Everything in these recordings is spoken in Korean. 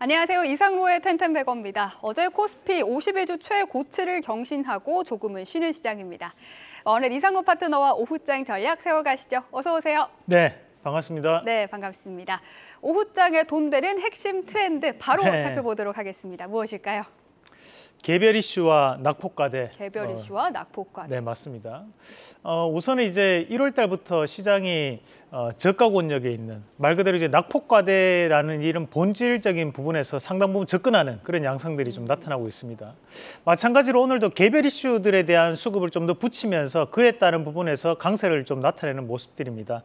안녕하세요. 이상로의 텐텐베거입니다. 어제 코스피 52주 최고치를 경신하고 조금은 쉬는 시장입니다. 오늘 이상로 파트너와 오후장 전략 세워가시죠. 어서 오세요. 네, 반갑습니다. 네, 반갑습니다. 오후장에 돈 되는 핵심 트렌드 바로 살펴보도록 하겠습니다. 무엇일까요? 개별 이슈와 낙폭과대. 개별 이슈와 낙폭과대. 네, 맞습니다. 우선은 이제 1월 달부터 시장이 저가 권역에 있는 말 그대로 이제 낙폭과대라는 이런 본질적인 부분에서 상당 부분 접근하는 그런 양상들이 좀 나타나고 있습니다. 마찬가지로 오늘도 개별 이슈들에 대한 수급을 좀 더 붙이면서 그에 따른 부분에서 강세를 좀 나타내는 모습들입니다.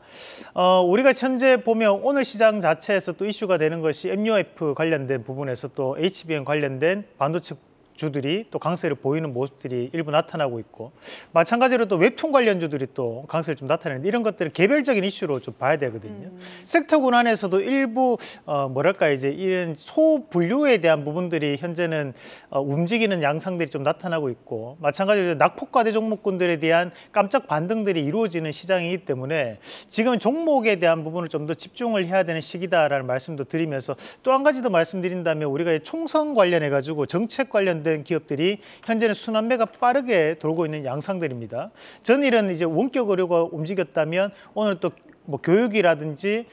우리가 현재 보면 오늘 시장 자체에서 또 이슈가 되는 것이 MUF 관련된 부분에서 또 HBM 관련된 반도체 주들이 또 강세를 보이는 모습들이 일부 나타나고 있고, 마찬가지로 또 웹툰 관련주들이 또 강세를 좀 나타내는 이런 것들을 개별적인 이슈로 좀 봐야 되거든요. 섹터군 안에서도 일부 뭐랄까 이제 이런 소분류에 대한 부분들이 현재는 움직이는 양상들이 좀 나타나고 있고, 마찬가지로 낙폭과대 종목군들에 대한 깜짝 반등들이 이루어지는 시장이기 때문에 지금 종목에 대한 부분을 좀 더 집중을 해야 되는 시기다라는 말씀도 드리면서, 또 한 가지 더 말씀드린다면 우리가 총선 관련해 가지고 정책 관련된 기업들이 현재는 순환매가 빠르게 돌고 있는 양상들입니다. 전일은 이제 원격 의료가 움직였다면 오늘 또 뭐 교육이라든지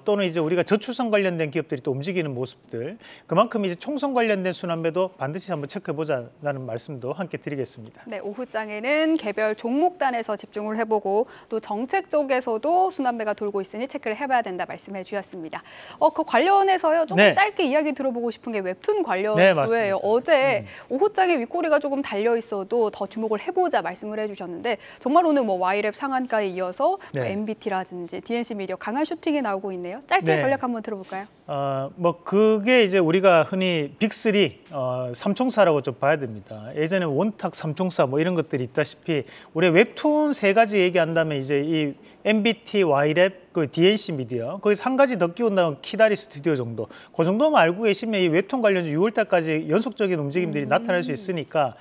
또는 이제 우리가 저출산 관련된 기업들이 또 움직이는 모습들, 그만큼 이제 총선 관련된 순환매도 반드시 한번 체크해보자라는 말씀도 함께 드리겠습니다. 네, 오후장에는 개별 종목단에서 집중을 해보고 또 정책 쪽에서도 순환매가 돌고 있으니 체크를 해봐야 된다 말씀해 주셨습니다. 그 관련해서요, 조금 짧게 이야기 들어보고 싶은 게 웹툰 관련 주예요. 어제 오후장에 윗꼬리가 조금 달려 있어도 더 주목을 해보자 말씀을 해주셨는데, 정말 오늘 뭐 Y랩 상한가에 이어서 뭐 MBT라든지 DNC 미디어 강한 슈팅이 나오고 있네요. 짧게 전략 한번 들어볼까요? 뭐 그게 이제 우리가 흔히 빅3 삼총사라고 좀 봐야 됩니다. 예전에 원탁 삼총사 뭐 이런 것들이 있다시피 우리 웹툰 세 가지 얘기한다면 이제 이 MBT, Y랩, 그 DNC 미디어, 거기서 한 가지 더 끼운다면 키다리 스튜디오 정도, 그 정도만 알고 계시면 이 웹툰 관련주 6월 달까지 연속적인 움직임들이 나타날 수 있으니까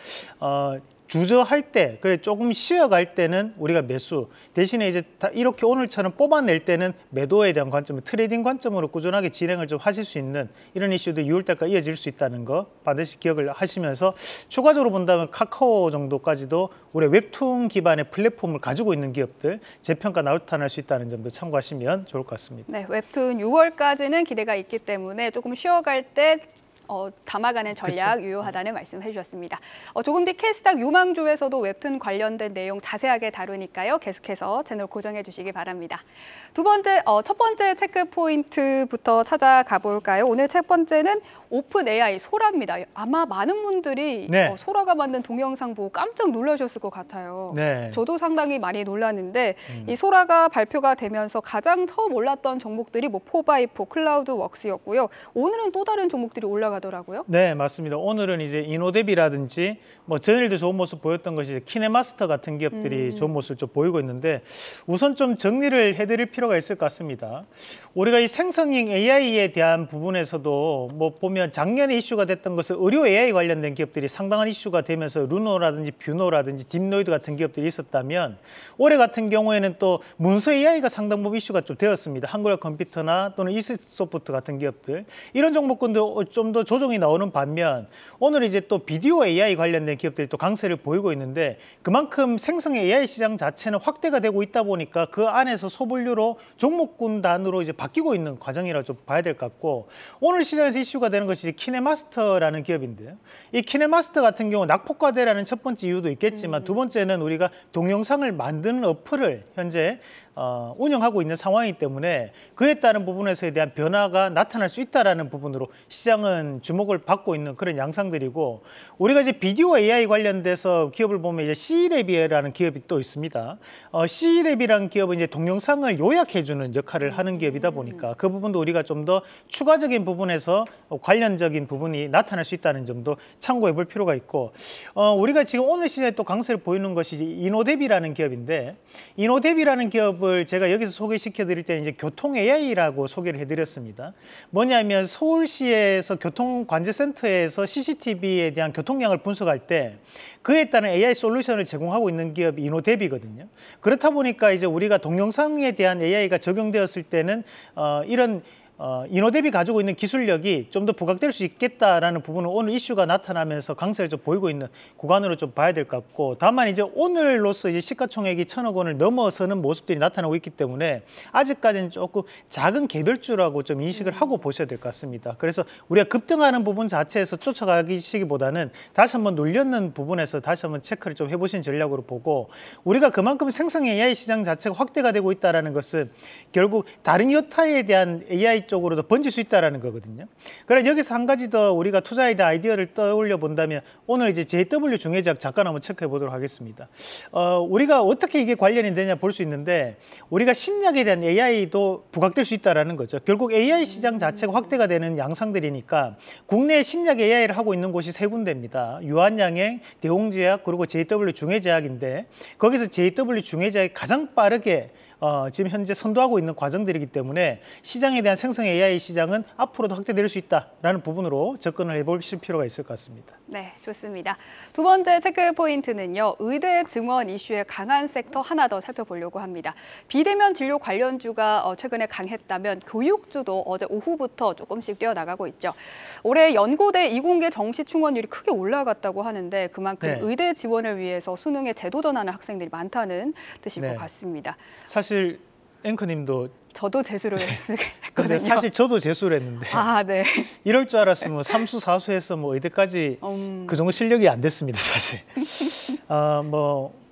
주저할 때, 그래 조금 쉬어갈 때는 우리가 매수 대신에 이제 이렇게 오늘처럼 뽑아낼 때는 매도에 대한 관점, 트레이딩 관점으로 꾸준하게 진행을 좀 하실 수 있는 이런 이슈도 6월 달까지 이어질 수 있다는 거 반드시 기억을 하시면서, 추가적으로 본다면 카카오 정도까지도 우리 웹툰 기반의 플랫폼을 가지고 있는 기업들 재평가 나타날 수 있다는 점도 참고하시면 좋을 것 같습니다. 네, 웹툰 6월까지는 기대가 있기 때문에 조금 쉬어갈 때 담아가는 전략 유효하다는 말씀해 주셨습니다. 조금 뒤 캐스닥 유망주에서도 웹툰 관련된 내용 자세하게 다루니까요. 계속해서 채널 고정해 주시기 바랍니다. 첫 번째 체크 포인트부터 찾아가 볼까요? 오늘 첫 번째는 오픈 AI 소라입니다. 아마 많은 분들이 소라가 만든 동영상 보고 깜짝 놀라셨을 것 같아요. 저도 상당히 많이 놀랐는데 이 소라가 발표가 되면서 가장 처음 올랐던 종목들이 뭐 4x4 클라우드웍스였고요. 오늘은 또 다른 종목들이 올라가더라고요. 네, 맞습니다. 오늘은 이제 이노뎁이라든지 뭐 전일도 좋은 모습 보였던 것이 키네마스터 같은 기업들이 좋은 모습을 좀 보이고 있는데, 우선 좀 정리를 해드릴 필요가 있을 것 같습니다. 우리가 이 생성형 AI에 대한 부분에서도 뭐 보면 작년에 이슈가 됐던 것은 의료 AI 관련된 기업들이 상당한 이슈가 되면서 루노라든지 뷰노라든지 딥노이드 같은 기업들이 있었다면, 올해 같은 경우에는 또 문서 AI가 상당 부분 이슈가 좀 되었습니다. 한국어 컴퓨터나 또는 이스소프트 같은 기업들, 이런 종목군도 좀 더 조정이 나오는 반면, 오늘 이제 또 비디오 AI 관련된 기업들이 또 강세를 보이고 있는데, 그만큼 생성 AI 시장 자체는 확대가 되고 있다 보니까 그 안에서 소분류로 종목군 단으로 이제 바뀌고 있는 과정이라고 좀 봐야 될 것 같고, 오늘 시장에서 이슈가 되는 것이 키네마스터라는 기업인데요. 이 키네마스터 같은 경우 낙폭과대라는 첫 번째 이유도 있겠지만, 두 번째는 우리가 동영상을 만드는 어플을 현재 운영하고 있는 상황이기 때문에 그에 따른 부분에서에 대한 변화가 나타날 수 있다는 부분으로 시장은 주목을 받고 있는 그런 양상들이고, 우리가 이제 비디오 AI 관련돼서 기업을 보면 이제 C랩이라는 기업이 또 있습니다. C랩이라는 기업은 이제 동영상을 요약해주는 역할을 하는 기업이다 보니까 그 부분도 우리가 좀 더 추가적인 부분에서 관련적인 부분이 나타날 수 있다는 점도 참고해 볼 필요가 있고, 우리가 지금 오늘 시장에 또 강세를 보이는 것이 이노뎁이라는 기업인데, 이노뎁이라는 기업을 제가 여기서 소개시켜 드릴 때는 이제 교통 AI라고 소개를 해드렸습니다. 뭐냐면 서울시에서 교통관제센터에서 CCTV에 대한 교통량을 분석할 때 그에 따른 AI 솔루션을 제공하고 있는 기업이 이노뎁이거든요. 그렇다 보니까 이제 우리가 동영상에 대한 AI가 적용되었을 때는 이런 인노대비 가지고 있는 기술력이 좀 더 부각될 수 있겠다라는 부분은 오늘 이슈가 나타나면서 강세를 좀 보이고 있는 구간으로 좀 봐야 될 것 같고, 다만 이제 오늘로서 이제 시가총액이 1,000억 원을 넘어서는 모습들이 나타나고 있기 때문에 아직까지는 조금 작은 개별주라고 좀 인식을 하고 보셔야 될 것 같습니다. 그래서 우리가 급등하는 부분 자체에서 쫓아가기시기보다는 다시 한번 눌렸는 부분에서 다시 한번 체크를 좀 해보신 전략으로 보고, 우리가 그만큼 생성 AI 시장 자체가 확대가 되고 있다는 것은 결국 다른 여타에 대한 AI 쪽으로도 번질 수 있다는 거거든요. 그래서 여기서 한 가지 더 우리가 투자에 대한 아이디어를 떠올려 본다면, 오늘 이제 JW 중해제약 잠깐 한번 체크해 보도록 하겠습니다. 우리가 어떻게 이게 관련이 되냐 볼 수 있는데, 우리가 신약에 대한 AI도 부각될 수 있다는 거죠. 결국 AI 시장 자체가 확대가 되는 양상들이니까 국내 신약 AI를 하고 있는 곳이 세 군데입니다. 유한양행, 대홍제약, 그리고 JW 중해제약인데, 거기서 JW 중해제약이 가장 빠르게 지금 현재 선도하고 있는 과정들이기 때문에 시장에 대한 생성 AI 시장은 앞으로도 확대될 수 있다라는 부분으로 접근을 해보실 필요가 있을 것 같습니다. 네, 좋습니다. 두 번째 체크 포인트는요, 의대 증원 이슈의 강한 섹터 하나 더 살펴보려고 합니다. 비대면 진료 관련주가 최근에 강했다면 교육주도 어제 오후부터 조금씩 뛰어나가고 있죠. 올해 연고대 이공계 정시 충원율이 크게 올라갔다고 하는데, 그만큼 의대 지원을 위해서 수능에 재도 전하는 학생들이 많다는 뜻일 것 같습니다. 사실 앵커님도 저도 재수를 했거든요. 근데 사실 저도 재수를 했는데 네. 이럴 줄 알았으면 삼수 사수해서 뭐 의대까지 그 정도 실력이 안 됐습니다, 사실.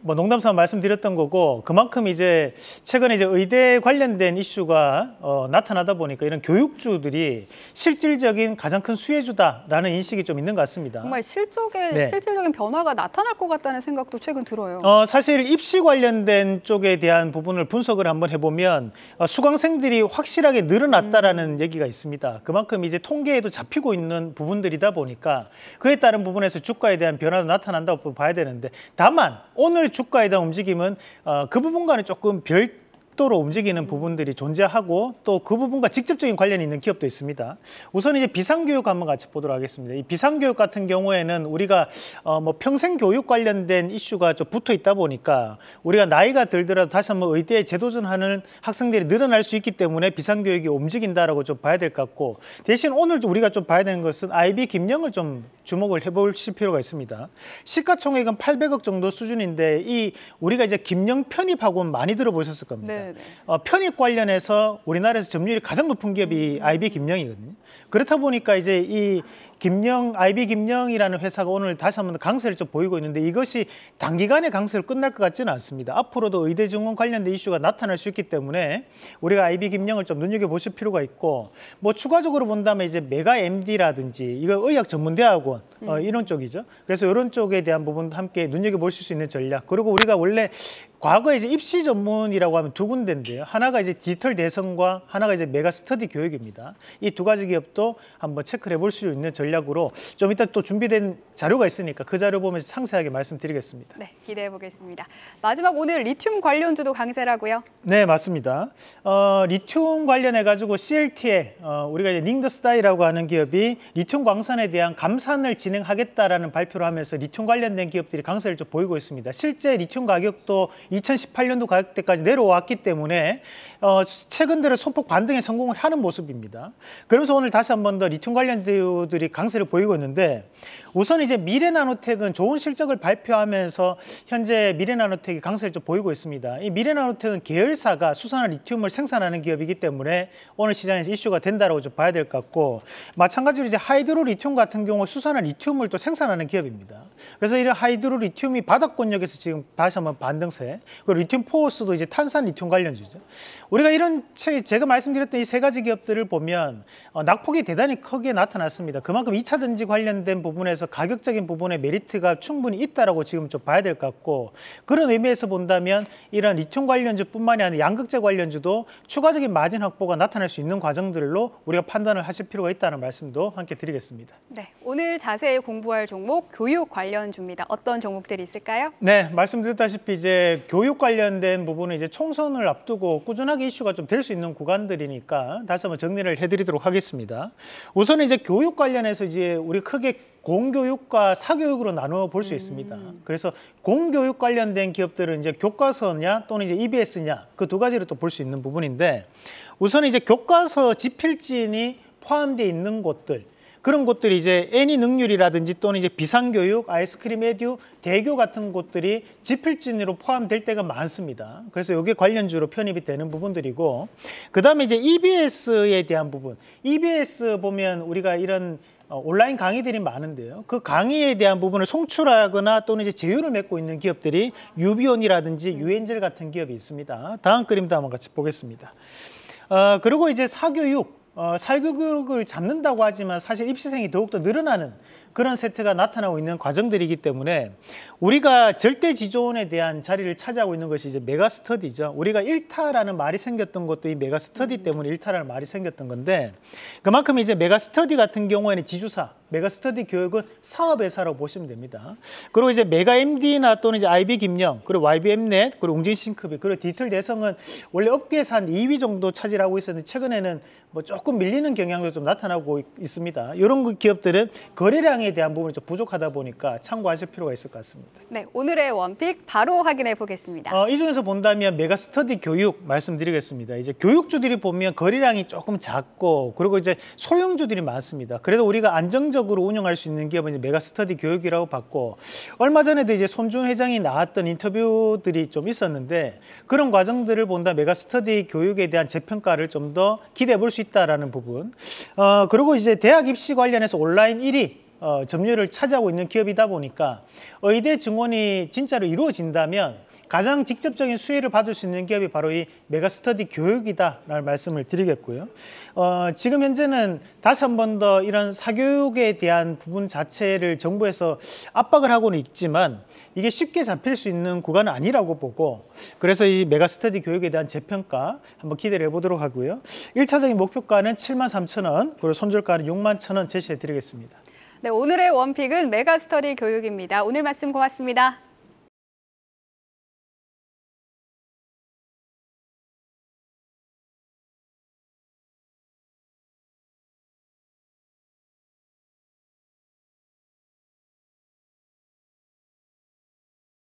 뭐 농담삼아 말씀드렸던 거고, 그만큼 이제 최근에 이제 의대 관련된 이슈가 나타나다 보니까 이런 교육주들이 실질적인 가장 큰 수혜주다라는 인식이 좀 있는 것 같습니다. 정말 실질적인 변화가 나타날 것 같다는 생각도 최근 들어요. 사실 입시 관련된 쪽에 대한 부분을 분석을 한번 해보면 수강생들이 확실하게 늘어났다라는 얘기가 있습니다. 그만큼 이제 통계에도 잡히고 있는 부분들이다 보니까 그에 따른 부분에서 주가에 대한 변화도 나타난다고 봐야 되는데, 다만 오늘 주가에 대한 움직임은 그 부분과는 조금 별도로 움직이는 부분들이 존재하고, 또 그 부분과 직접적인 관련이 있는 기업도 있습니다. 우선 이제 비상교육 한번 같이 보도록 하겠습니다. 이 비상교육 같은 경우에는 우리가 뭐 평생 교육 관련된 이슈가 좀 붙어 있다 보니까 우리가 나이가 들더라도 다시 한번 의대에 재도전하는 학생들이 늘어날 수 있기 때문에 비상교육이 움직인다라고 좀 봐야 될 것 같고, 대신 오늘 우리가 좀 봐야 되는 것은 IB 김영을 좀 주목을 해보실 필요가 있습니다. 시가총액은 800억 정도 수준인데, 이 우리가 이제 김영 편입하고는 많이 들어보셨을 겁니다. 편입 관련해서 우리나라에서 점유율이 가장 높은 기업이 IB 김영이거든요. 그렇다 보니까 이제 이 IB 김영이라는 회사가 오늘 다시 한번 강세를 좀 보이고 있는데, 이것이 단기간에 강세로 끝날 것 같지는 않습니다. 앞으로도 의대 증원 관련된 이슈가 나타날 수 있기 때문에 우리가 IB 김영을 좀 눈여겨보실 필요가 있고, 뭐 추가적으로 본다면 이제 메가 MD라든지 이거 의학 전문대학원 이런 쪽이죠. 그래서 이런 쪽에 대한 부분도 함께 눈여겨보실 수 있는 전략. 그리고 우리가 원래 과거에 이제 입시 전문이라고 하면 두 군데인데요. 하나가 이제 디지털 대성과 하나가 이제 메가 스터디 교육입니다. 이 두 가지 기업도 한번 체크를 해볼 수 있는 전략으로 좀 이따 또 준비된 자료가 있으니까 그 자료 보면서 상세하게 말씀드리겠습니다. 네, 기대해 보겠습니다. 마지막 오늘 리튬 관련주도 강세라고요? 네, 맞습니다. 리튬 관련해 가지고 CLT에 우리가 이제 닝더스다이라고 하는 기업이 리튬 광산에 대한 감산을 진행하겠다라는 발표를 하면서 리튬 관련된 기업들이 강세를 좀 보이고 있습니다. 실제 리튬 가격도 2018년도 가격대까지 내려왔기 때문에 최근 들어 소폭 반등에 성공을 하는 모습입니다. 그러면서 오늘 다시 한 번 더 리튬 관련주들이 강세를 보이고 있는데, 우선 이제 미래나노텍은 좋은 실적을 발표하면서 현재 미래나노텍이 강세를 좀 보이고 있습니다. 이 미래나노텍은 계열사가 수산화 리튬을 생산하는 기업이기 때문에 오늘 시장에서 이슈가 된다라고 좀 봐야 될 것 같고, 마찬가지로 이제 하이드로 리튬 같은 경우 수산화 리튬을 또 생산하는 기업입니다. 그래서 이런 하이드로 리튬이 바닥권역에서 지금 다시 한번 반등세, 그리고 리튬 포어스도 이제 탄산 리튬 관련주죠. 우리가 이런 제가 말씀드렸던 이 세 가지 기업들을 보면 낙폭이 대단히 크게 나타났습니다. 그만큼 2차 전지 관련된 부분에서 가격적인 부분의 메리트가 충분히 있다라고 지금 좀 봐야 될 것 같고, 그런 의미에서 본다면 이런 리튬 관련주뿐만이 아니라 양극재 관련주도 추가적인 마진 확보가 나타날 수 있는 과정들로 우리가 판단을 하실 필요가 있다는 말씀도 함께 드리겠습니다. 네, 오늘 자세히 공부할 종목 교육 관련주입니다. 어떤 종목들이 있을까요? 네, 말씀드렸다시피 이제 교육 관련된 부분은 이제 총선을 앞두고 꾸준하게 이슈가 좀 될 수 있는 구간들이니까 다시 한번 정리를 해드리도록 하겠습니다. 우선 이제 교육 관련해서 관련해서 이제 우리 크게 공교육과 사교육으로 나누어 볼 수 있습니다. 그래서 공교육 관련된 기업들은 이제 교과서냐 또는 이제 EBS냐 그 두 가지로 또 볼 수 있는 부분인데 우선 이제 교과서 지필진이 포함되어 있는 곳들 그런 곳들이 이제 애니 능률이라든지 또는 이제 비상교육, 아이스크림 에듀, 대교 같은 곳들이 지필진으로 포함될 때가 많습니다. 그래서 이게 관련주로 편입이 되는 부분들이고 그다음에 이제 EBS에 대한 부분. EBS 보면 우리가 이런 온라인 강의들이 많은데요. 그 강의에 대한 부분을 송출하거나 또는 이제 제휴를 맺고 있는 기업들이 유비온이라든지 유엔젤 같은 기업이 있습니다. 다음 그림도 한번 같이 보겠습니다. 그리고 이제 사교육을 잡는다고 하지만 사실 입시생이 더욱더 늘어나는 그런 세태가 나타나고 있는 과정들이기 때문에 우리가 절대지존에 대한 자리를 차지하고 있는 것이 이제 메가스터디죠. 우리가 일타라는 말이 생겼던 것도 이 메가스터디 때문에 일타라는 말이 생겼던 건데 그만큼 이제 메가스터디 같은 경우에는 지주사, 메가스터디 교육은 사업회사라고 보시면 됩니다. 그리고 이제 메가MD나 또는 이제 IB김영, 그리고 YBM넷, 그리고 웅진싱크비, 그리고 디지털대성은 원래 업계에서 한 2위 정도 차지하고 있었는데 최근에는 뭐 조금 밀리는 경향도 좀 나타나고 있습니다. 이런 기업들은 거래량에 대한 부분이 좀 부족하다 보니까 참고하실 필요가 있을 것 같습니다. 네, 오늘의 원픽 바로 확인해 보겠습니다. 이 중에서 본다면 메가스터디 교육 말씀드리겠습니다. 이제 교육주들이 보면 거래량이 조금 작고 그리고 이제 소형주들이 많습니다. 그래도 우리가 안정적으로 운영할 수 있는 기업은 이제 메가스터디 교육이라고 봤고 얼마 전에도 이제 손준 회장이 나왔던 인터뷰들이 좀 있었는데 그런 과정들을 본다 메가스터디 교육에 대한 재평가를 좀 더 기대해 볼 수 있다라는 부분. 그리고 이제 대학 입시 관련해서 온라인 1위 점유율을 차지하고 있는 기업이다 보니까 의대 증원이 진짜로 이루어진다면 가장 직접적인 수혜를 받을 수 있는 기업이 바로 이 메가스터디 교육이다라는 말씀을 드리겠고요. 지금 현재는 다시 한 번 더 이런 사교육에 대한 부분 자체를 정부에서 압박을 하고는 있지만 이게 쉽게 잡힐 수 있는 구간은 아니라고 보고 그래서 이 메가스터디 교육에 대한 재평가 한번 기대를 해보도록 하고요. 1차적인 목표가는 73,000원, 그리고 손절가는 61,000원 제시해 드리겠습니다. 네, 오늘의 원픽은 메가스터디 교육입니다. 오늘 말씀 고맙습니다.